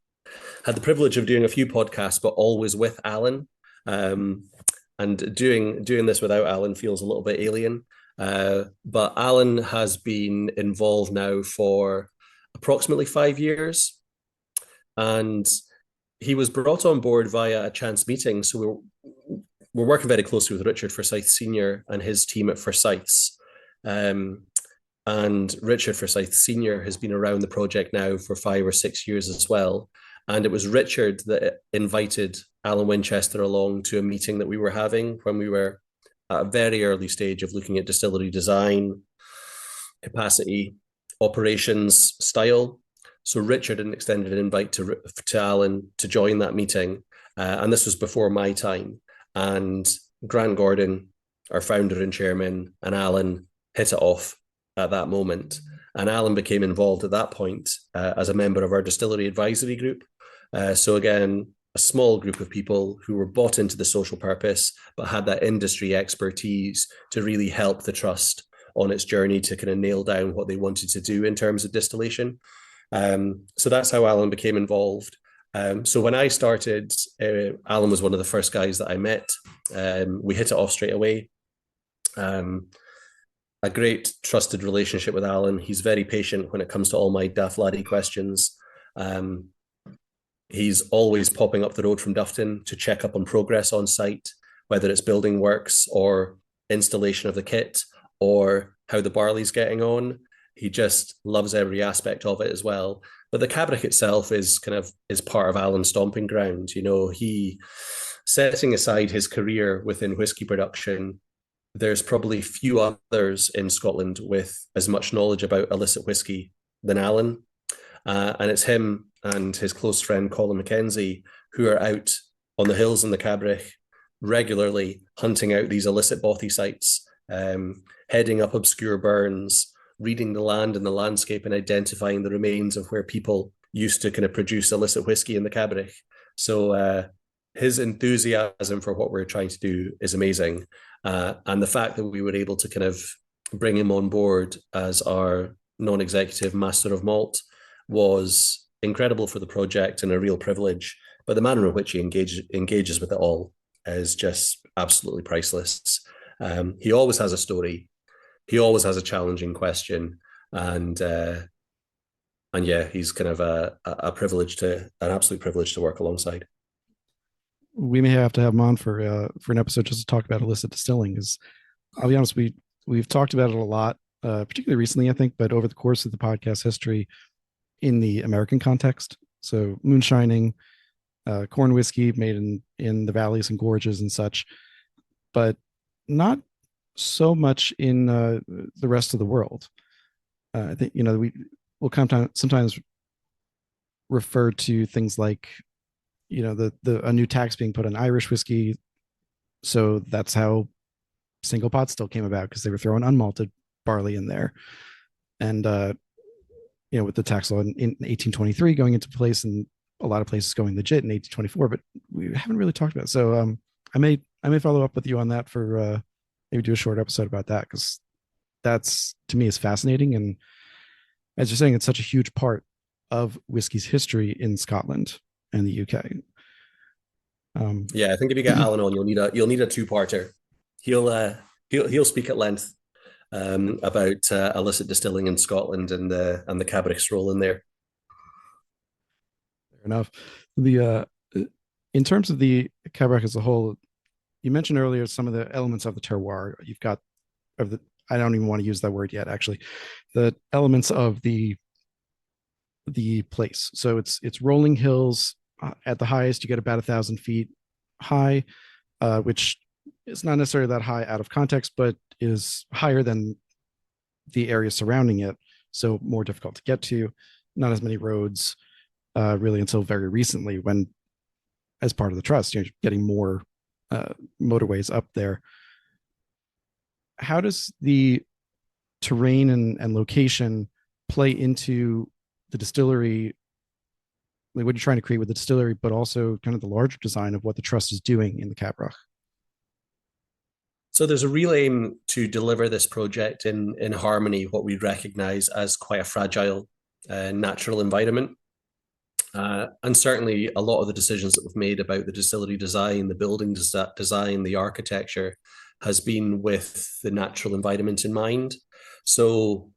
had the privilege of doing a few podcasts, but always with Alan. And doing this without Alan feels a little bit alien. But Alan has been involved now for approximately 5 years. And he was brought on board via a chance meeting. So we're working very closely with Richard Forsyth Sr. and his team at Forsyths. And Richard Forsyth Sr. has been around the project now for 5 or 6 years as well. And it was Richard that invited Alan Winchester along to a meeting that we were having when we were at a very early stage of looking at distillery design, capacity, operations, style. So Richard had extended an invite to Alan to join that meeting. And this was before my time. And Grant Gordon, our founder and chairman, and Alan hit it off at that moment. And Alan became involved at that point as a member of our distillery advisory group. So again, a small group of people who were bought into the social purpose, but had that industry expertise to really help the trust on its journey to kind of nail down what they wanted to do in terms of distillation. So that's how Alan became involved. So when I started, Alan was one of the first guys that I met. We hit it off straight away. A great trusted relationship with Alan. He's very patient when it comes to all my daft laddie questions. He's always popping up the road from Dufftown to check up on progress on site, whether it's building works or installation of the kit or how the barley's getting on. He just loves every aspect of it as well. But the Cabrach itself is part of Alan's stomping ground. You know, he, setting aside his career within whiskey production, there's probably few others in Scotland with as much knowledge about illicit whiskey than Alan. And it's him and his close friend Colin Mackenzie who are out on the hills in the Cabrach regularly hunting out these illicit bothy sites, heading up obscure burns, reading the land and the landscape and identifying the remains of where people used to kind of produce illicit whiskey in the Cabrach. So his enthusiasm for what we're trying to do is amazing. And the fact that we were able to kind of bring him on board as our non-executive master of malt was incredible for the project and a real privilege but the manner in which he engages with it all is just absolutely priceless. He always has a story. He always has a challenging question, and yeah, he's kind of a privilege to an absolute privilege to work alongside. We may have to have him on for an episode just to talk about illicit distilling. Because I'll be honest, we've talked about it a lot, particularly recently, I think, but over the course of the podcast history in the American context. So moonshining, corn whiskey made in the valleys and gorges and such, but not so much in the rest of the world. I think we will sometimes refer to things like the a new tax being put on Irish whiskey, so that's how single pot still came about, because they were throwing unmalted barley in there, and with the tax law in 1823 going into place, and a lot of places going legit in 1824, but we haven't really talked about it. So I may follow up with you on that for maybe do a short episode about that, because that's, to me, is fascinating. And as you're saying, it's such a huge part of whiskey's history in Scotland and the UK. Yeah, I think if you get Alan on, you'll need a two-parter. He'll speak at length about illicit distilling in Scotland and the Cabrach's role in there. Fair enough. The in terms of the Cabrach as a whole, you mentioned earlier some of the elements of the terroir. You've got of the I don't even want to use that word yet, actually. The elements of the place. So it's rolling hills. At the highest, you get about 1,000 feet high, which is not necessarily that high out of context, but is higher than the area surrounding it. So more difficult to get to. Not as many roads, really, until very recently, when, as part of the trust, you're getting more motorways up there. How does the terrain and location play into the distillery, like what you're trying to create with the distillery, but also kind of the larger design of what the trust is doing in the Cabrach? So there's a real aim to deliver this project in harmony, what we recognise as quite a fragile natural environment. And certainly a lot of the decisions that we've made about the distillery design, the building design, the architecture has been with the natural environment in mind. So,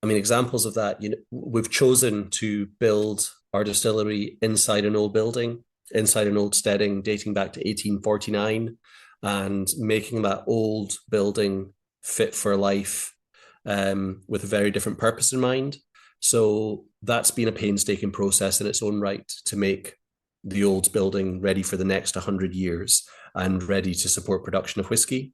I mean, examples of that, we've chosen to build our distillery inside an old building, inside an old steading dating back to 1849, and making that old building fit for life with a very different purpose in mind. So that's been a painstaking process in its own right to make the old building ready for the next 100 years and ready to support production of whiskey.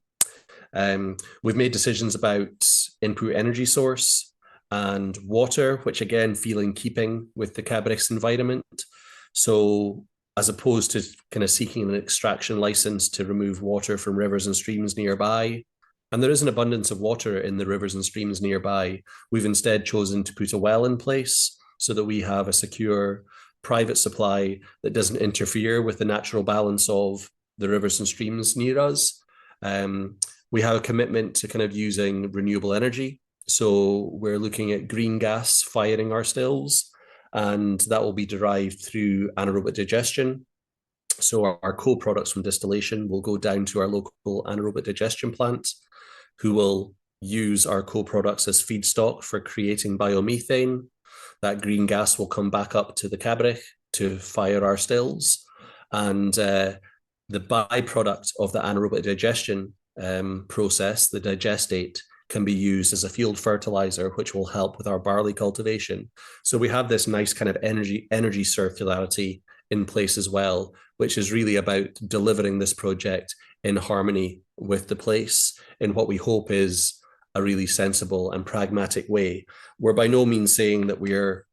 We've made decisions about input energy source and water, which again feel in keeping with the Cabrach's environment. So as opposed to kind of seeking an extraction license to remove water from rivers and streams nearby, and there is an abundance of water in the rivers and streams nearby, we've instead chosen to put a well in place so that we have a secure private supply that doesn't interfere with the natural balance of the rivers and streams near us. We have a commitment to kind of using renewable energy. So we're looking at green gas firing our stills, and that will be derived through anaerobic digestion. So our co-products from distillation will go down to our local anaerobic digestion plant, who will use our co-products as feedstock for creating biomethane. That green gas will come back up to the Cabrach to fire our stills. And the byproduct of the anaerobic digestion process, the digestate, can be used as a field fertilizer, which will help with our barley cultivation. So we have this nice kind of energy circularity in place as well, which is really about delivering this project in harmony with the place in what we hope is a really sensible and pragmatic way. We're by no means saying that we're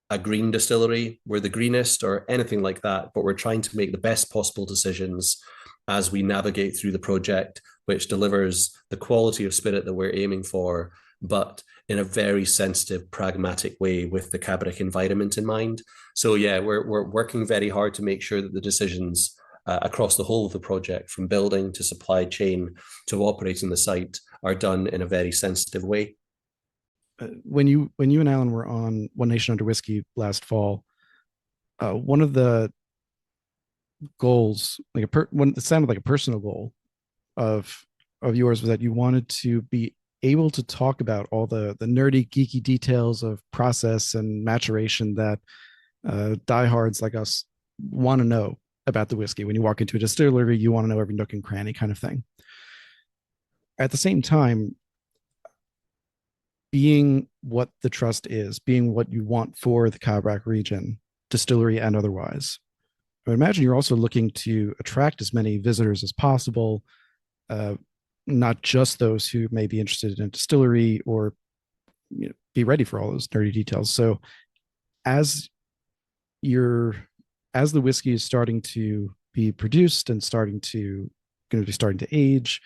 a green distillery, we're the greenest or anything like that, but we're trying to make the best possible decisions as we navigate through the project, which delivers the quality of spirit that we're aiming for, but in a very sensitive, pragmatic way with the Cabrach environment in mind. So yeah, we're working very hard to make sure that the decisions across the whole of the project, from building to supply chain to operating the site, are done in a very sensitive way. When you and Alan were on One Nation Under Whiskey last fall, One of the goals, like one, it sounded like a personal goal of yours, was that you wanted to be able to talk about all the nerdy, geeky details of process and maturation that diehards like us want to know about the whiskey. When you walk into a distillery, you want to know every nook and cranny kind of thing. At the same time, being what the trust is, being what you want for the Cabrach region, distillery and otherwise, I would imagine you're also looking to attract as many visitors as possible, uh, not just those who may be interested in a distillery or be ready for all those nerdy details. So as you're as the whiskey is starting to be produced and going to be starting to age,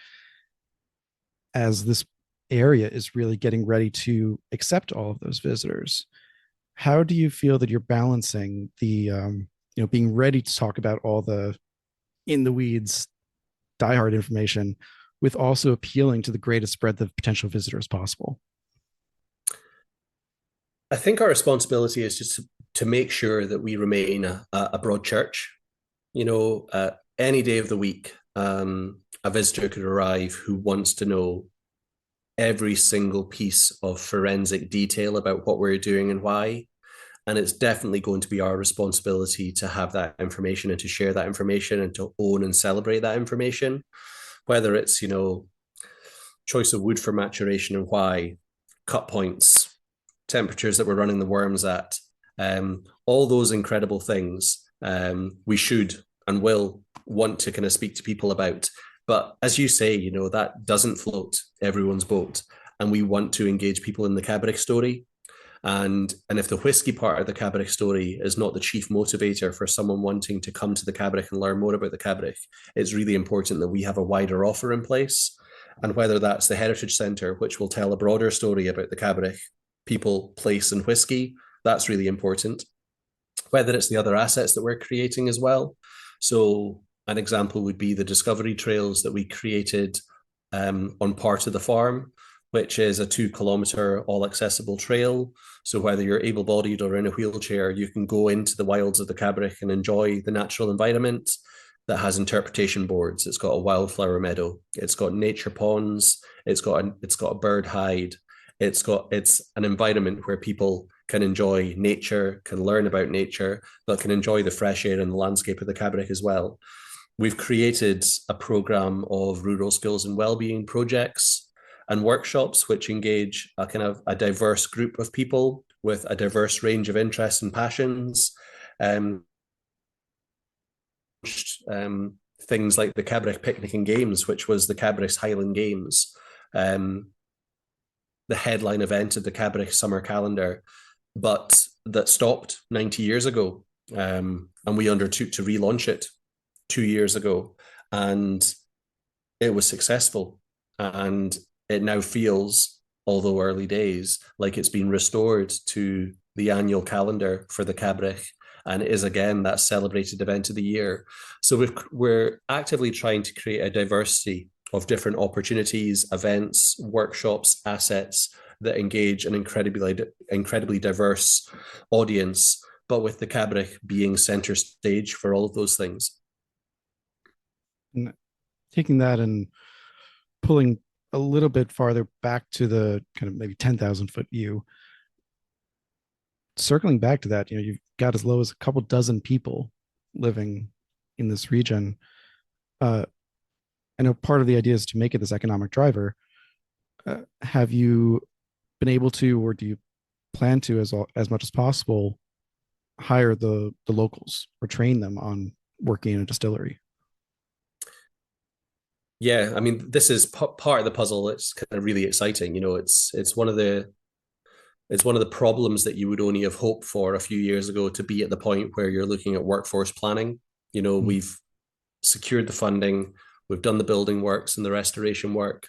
as this area is really getting ready to accept all of those visitors, how do you feel that you're balancing the being ready to talk about all the in the weeds diehard information with also appealing to the greatest breadth of potential visitors possible? I think our responsibility is just to make sure that we remain a broad church. Any day of the week, a visitor could arrive who wants to know every single piece of forensic detail about what we're doing and why. And it's definitely going to be our responsibility to have that information and to share that information and to own and celebrate that information, whether it's, choice of wood for maturation and why, cut points, temperatures that we're running the worms at, all those incredible things we should and will want to kind of speak to people about. But as you say, that doesn't float everyone's boat. And we want to engage people in the Cabrach story. And if the whiskey part of the Cabrach story is not the chief motivator for someone wanting to come to the Cabrach and learn more about the Cabrach, it's really important that we have a wider offer in place. And whether that's the Heritage Centre, which will tell a broader story about the Cabrach, people, place, and whiskey, that's really important. Whether it's the other assets that we're creating as well. So an example would be the discovery trails that we created on part of the farm, which is a 2 kilometre all accessible trail. So whether you're able bodied or in a wheelchair, you can go into the wilds of the Cabrach and enjoy the natural environment that has interpretation boards. It's got a wildflower meadow. It's got nature ponds. It's got a bird hide. It's an environment where people can enjoy nature, can learn about nature, but can enjoy the fresh air and the landscape of the Cabrach as well. We've created a program of rural skills and wellbeing projects and workshops, which engage a kind of a diverse group of people with a diverse range of interests and passions. Things like the Cabrach Picnic and Games, which was the Cabrach's Highland Games, the headline event of the Cabrach summer calendar, but that stopped 90 years ago. And we undertook to relaunch it 2 years ago, and it was successful. And it now feels, although early days, like it's been restored to the annual calendar for the Cabrach, and it is again that celebrated event of the year. So we're actively trying to create a diversity of different opportunities, events, workshops, assets that engage an incredibly diverse audience, but with the Cabrach being center stage for all of those things. And taking that and pulling a little bit farther back to the kind of maybe 10,000 foot view, circling back to that, you've got as low as a couple dozen people living in this region. I know part of the idea is to make it this economic driver. Have you been able to, or do you plan to, as much as possible, hire the locals or train them on working in a distillery? Yeah, I mean, this is part of the puzzle. It's kind of really exciting. It's one of the problems that you would only have hoped for a few years ago, to be at the point where you're looking at workforce planning. We've secured the funding, we've done the building works and the restoration work,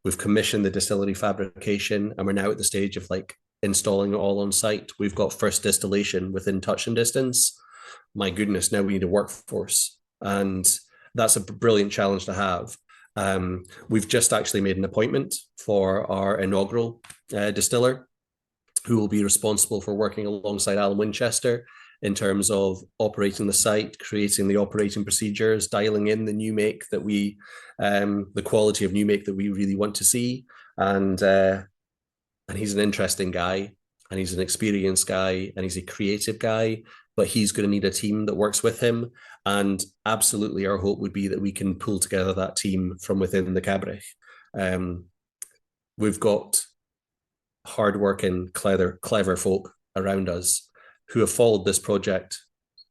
we've commissioned the distillery fabrication, and we're now at the stage of installing it all on site. We've got first distillation within touch and distance. My goodness, now we need a workforce, and that's a brilliant challenge to have. We've just actually made an appointment for our inaugural distiller, who will be responsible for working alongside Alan Winchester in terms of operating the site, creating the operating procedures, dialing in the new make that the quality of new make that we really want to see. And he's an interesting guy, and he's an experienced guy, and he's a creative guy, but he's going to need a team that works with him. And absolutely, our hope would be that we can pull together that team from within the Cabrach. We've got hardworking, clever folk around us who have followed this project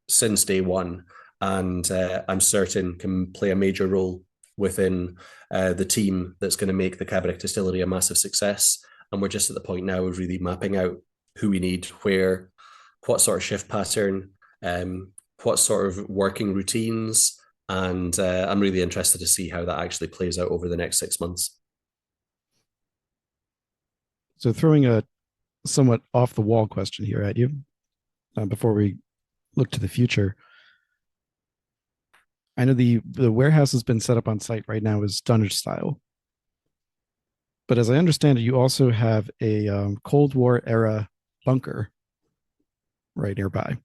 since day one, and I'm certain can play a major role within the team that's going to make the Cabrach Distillery a massive success. And we're just at the point now of really mapping out who we need, where, what sort of shift pattern, what sort of working routines. And I'm really interested to see how that actually plays out over the next 6 months. So throwing a somewhat off the wall question here at you before we look to the future. I know the warehouse has been set up on site right now as dunnage style. But as I understand it, you also have a Cold War era bunker right nearby.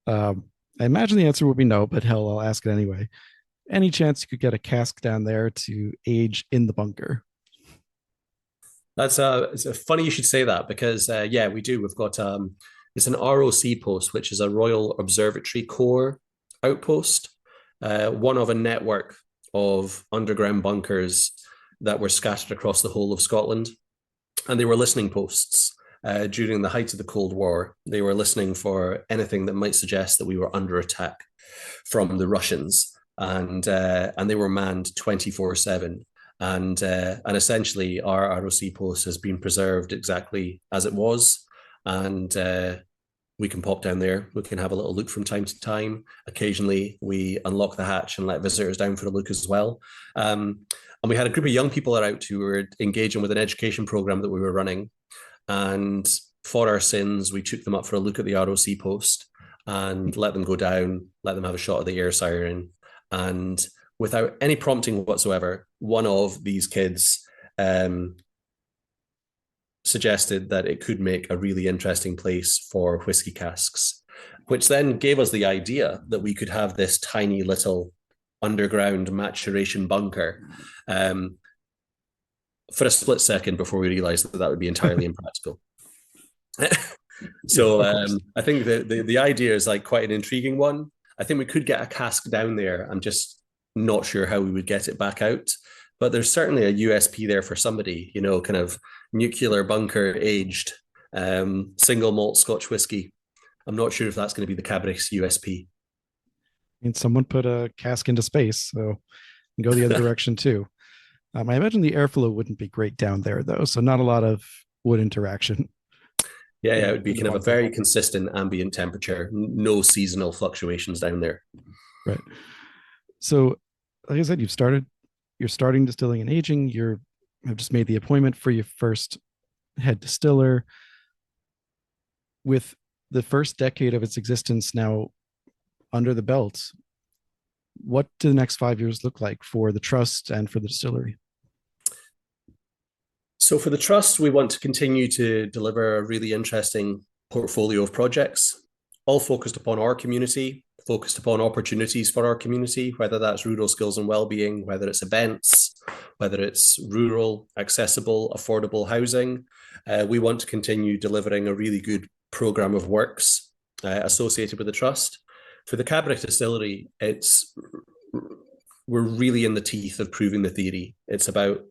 I imagine the answer would be no, but hell, I'll ask it anyway. Any chance you could get a cask down there to age in the bunker? It's funny you should say that, because yeah, we do. We've got it's an ROC post, which is a Royal Observatory Corps outpost, one of a network of underground bunkers that were scattered across the whole of Scotland. And they were listening posts during the height of the Cold War. They were listening for anything that might suggest that we were under attack from the Russians. And they were manned 24/7. And essentially our ROC post has been preserved exactly as it was. And we can pop down there. We can have a little look from time to time. Occasionally, we unlock the hatch and let visitors down for a look as well. And we had a group of young people out who were engaging with an education program that we were running. And for our sins, we took them up for a look at the ROC post and let them go down, let them have a shot of the air siren. And without any prompting whatsoever, one of these kids suggested that it could make a really interesting place for whiskey casks, which then gave us the idea that we could have this tiny little underground maturation bunker for a split second before we realized that would be entirely impractical. So I think the idea is like quite an intriguing one. I think we could get a cask down there. I'm just not sure how we would get it back out. But there's certainly a USP there for somebody, you know, kind of nuclear bunker aged single malt Scotch whiskey. I'm not sure if that's going to be the Cabrach's USP. I mean, someone put a cask into space, so go the other direction too. I imagine the airflow wouldn't be great down there, though, so not a lot of wood interaction. Yeah, it would be kind of a very consistent ambient temperature, no seasonal fluctuations down there. Right. So, like I said, you're starting distilling and aging. Have just made the appointment for your first head distiller. With the first decade of its existence now under the belt, what do the next 5 years look like for the trust and for the distillery? So for the trust, we want to continue to deliver a really interesting portfolio of projects, all focused upon our community, focused upon opportunities for our community, whether that's rural skills and well-being, whether it's events, whether it's rural, accessible, affordable housing. We want to continue delivering a really good program of works associated with the trust. For the Cabrach Distillery, we're really in the teeth of proving the theory. It's about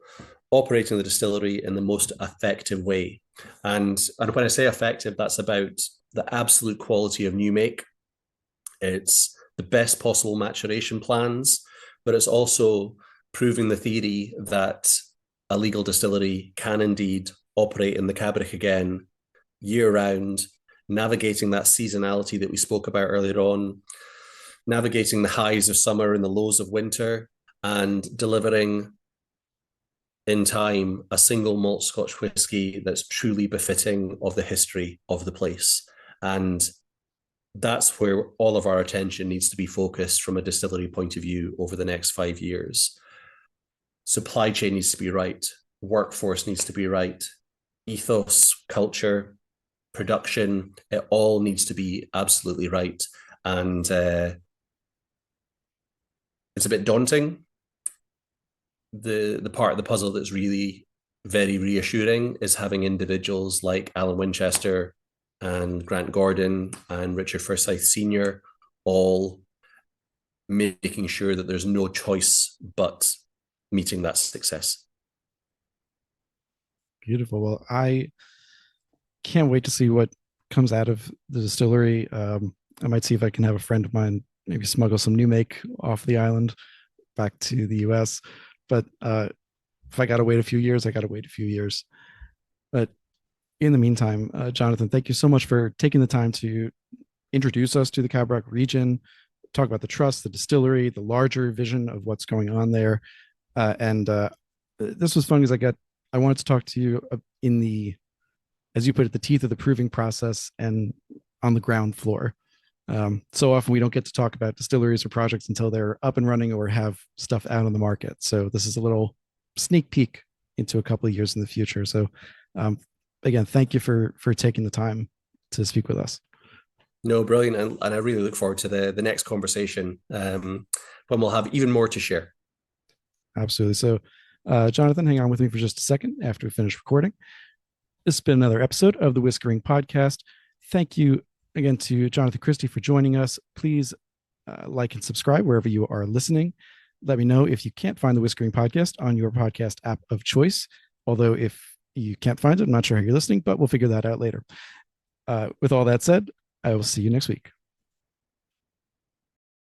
operating the distillery in the most effective way. And when I say effective, that's about the absolute quality of new make. It's the best possible maturation plans, but it's also proving the theory that a legal distillery can indeed operate in the Cabrach again year round, navigating that seasonality that we spoke about earlier on, navigating the highs of summer and the lows of winter, and delivering in time a single malt Scotch whiskey that's truly befitting of the history of the place. And that's where all of our attention needs to be focused from a distillery point of view over the next 5 years. Supply chain needs to be right. Workforce needs to be right. Ethos, culture, production. It all needs to be absolutely right. And it's a bit daunting. The part of the puzzle that's really very reassuring is having individuals like Alan Winchester and Grant Gordon and Richard Forsyth Sr. all making sure that there's no choice but meeting that success. Beautiful. Well, I can't wait to see what comes out of the distillery. I might see if I can have a friend of mine maybe smuggle some new make off the island back to the US. But if I got to wait a few years, I got to wait a few years. But in the meantime, Jonathan, thank you so much for taking the time to introduce us to the Cabrach region, talk about the trust, the distillery, the larger vision of what's going on there. And this was fun because I wanted to talk to you in the, as you put it, the teeth of the proving process and on the ground floor. So often we don't get to talk about distilleries or projects until they're up and running or have stuff out on the market. So this is a little sneak peek into a couple of years in the future. So again, thank you for taking the time to speak with us. No, brilliant. And I really look forward to the next conversation when we'll have even more to share. Absolutely. So Jonathan, hang on with me for just a second after we finish recording. This has been another episode of the Whiskey Ring Podcast. Thank you again to Jonathan Christie for joining us. Please like and subscribe wherever you are listening. Let me know if you can't find the Whiskey Ring Podcast on your podcast app of choice. Although if you can't find it, I'm not sure how you're listening, but we'll figure that out later. With all that said, I will see you next week.